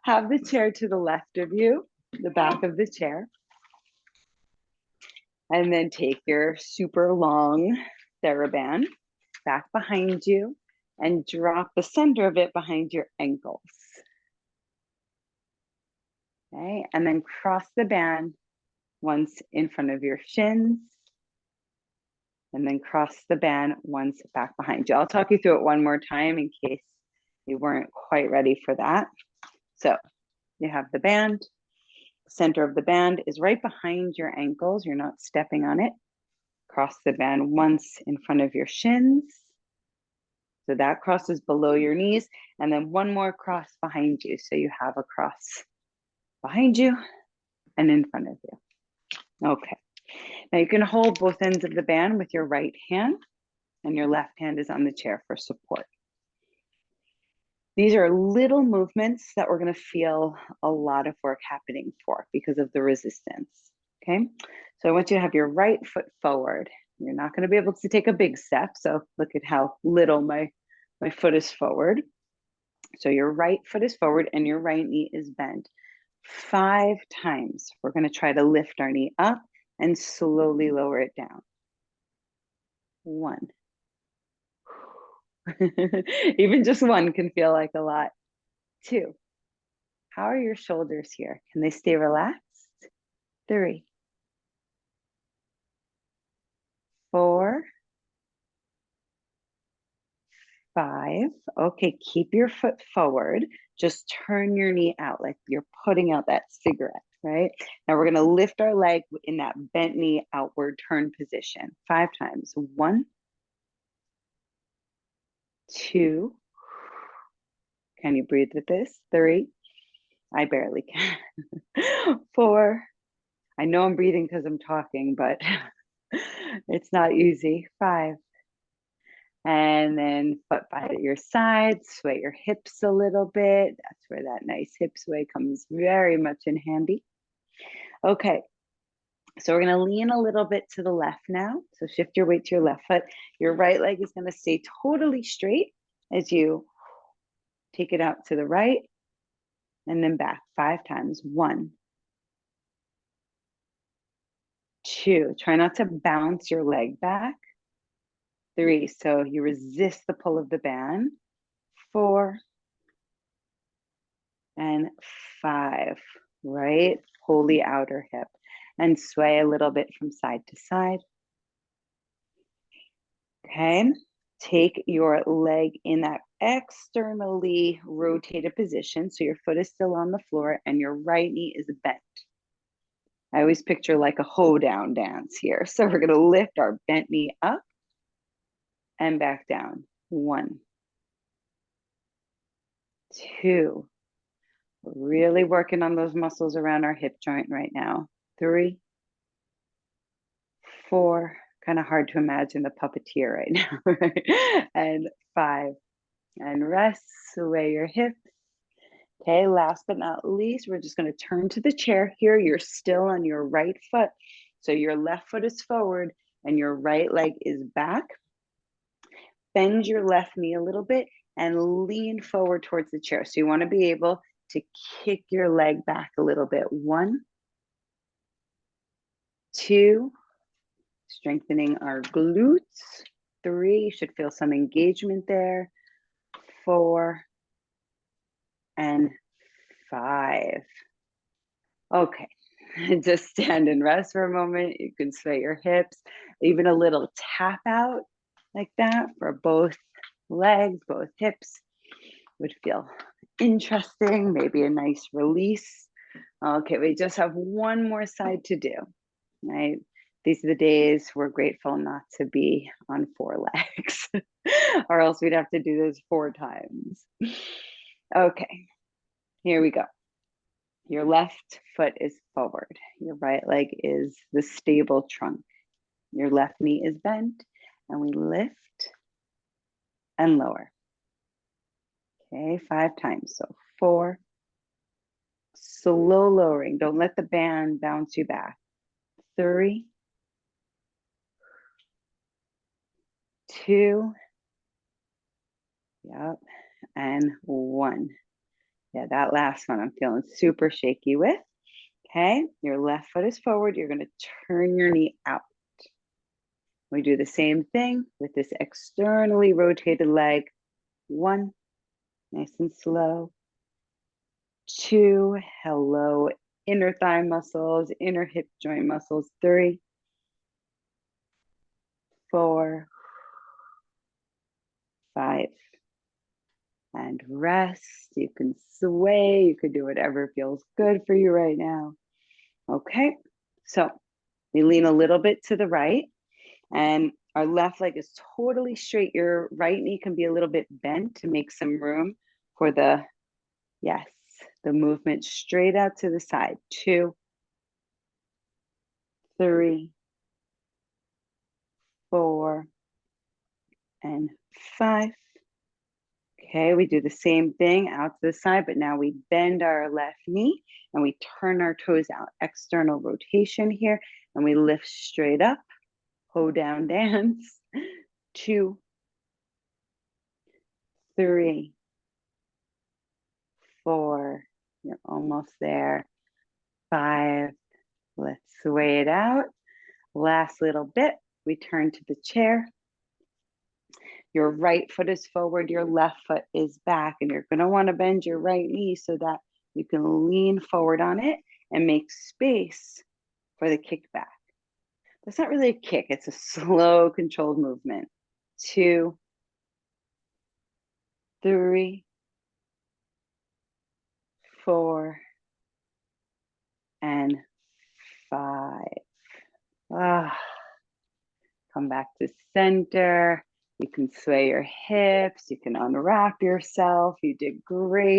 Have the chair to the left of you, the back of the chair. And then take your super long TheraBand back behind you and drop the center of it behind your ankles. Okay, and then cross the band once in front of your shins, and then cross the band once back behind you. I'll talk you through it one more time in case you weren't quite ready for that. So you have the band. The center of the band is right behind your ankles. You're not stepping on it. Cross the band once in front of your shins. So that crosses below your knees, and then one more cross behind you. So you have a cross behind you and in front of you. Okay. Now you can hold both ends of the band with your right hand, and your left hand is on the chair for support. These are little movements that we're going to feel a lot of work happening for because of the resistance. Okay. So I want you to have your right foot forward. You're not going to be able to take a big step. So look at how little my foot is forward. So your right foot is forward and your right knee is bent. 5 times. We're going to try to lift our knee up and slowly lower it down. 1. Even just 1 can feel like a lot. 2. How are your shoulders here? Can they stay relaxed? 3. 4. 5. Okay, keep your foot forward. Just turn your knee out like you're putting out that cigarette, right? Now we're going to lift our leg in that bent knee outward turn position. 5 times. 1, 2. Can you breathe with this? 3. I barely can. 4. I know I'm breathing because I'm talking, but it's not easy. 5. And then foot by your side, sway your hips a little bit. That's where that nice hip sway comes very much in handy. Okay, so we're gonna lean a little bit to the left now. So shift your weight to your left foot. Your right leg is gonna stay totally straight as you take it out to the right and then back 5 times. 1, 2, try not to bounce your leg back. 3, so you resist the pull of the band. 4, and 5, right? Pull the outer hip and sway a little bit from side to side. Okay, take your leg in that externally rotated position. So your foot is still on the floor and your right knee is bent. I always picture like a hoedown dance here. So we're gonna lift our bent knee up and back down. 1, 2, really working on those muscles around our hip joint right now. 3, 4, kind of hard to imagine the puppeteer right now, right? And 5, and rest, sway your hips. Okay, last but not least, we're just going to turn to the chair here. You're still on your right foot. So your left foot is forward and your right leg is back. Bend your left knee a little bit and lean forward towards the chair. So you want to be able to kick your leg back a little bit. 1, 2, strengthening our glutes. 3, you should feel some engagement there. 4, and 5. Okay, just stand and rest for a moment. You can sway your hips, even a little tap out like that for both legs, both hips would feel interesting. Maybe a nice release. Okay, we just have one more side to do, right? These are the days we're grateful not to be on 4 legs, or else we'd have to do this 4 times. Okay, here we go. Your left foot is forward. Your right leg is the stable trunk. Your left knee is bent, and we lift and lower. Okay, 5 times. So 4, slow lowering. Don't let the band bounce you back. 3, 2, yep, and 1. Yeah, that last one I'm feeling super shaky with. Okay, your left foot is forward. You're going to turn your knee out. We do the same thing with this externally rotated leg. 1, nice and slow. 2, hello, inner thigh muscles, inner hip joint muscles. 3, 4, 5, and rest. You can sway, you can do whatever feels good for you right now. Okay, so we lean a little bit to the right, and our left leg is totally straight. Your right knee can be a little bit bent to make some room for the, yes, the movement straight out to the side. 2, 3, 4, and 5. Okay, we do the same thing out to the side, but now we bend our left knee and we turn our toes out. External rotation here, and we lift straight up. Ho down dance. 2, 3, 4. You're almost there. 5. Let's sway it out. Last little bit. We turn to the chair. Your right foot is forward, your left foot is back, and you're going to want to bend your right knee so that you can lean forward on it and make space for the kickback. That's not really a kick, it's a slow, controlled movement. 2, 3, 4, and 5. Ah, come back to center. You can sway your hips, you can unwrap yourself. You did great.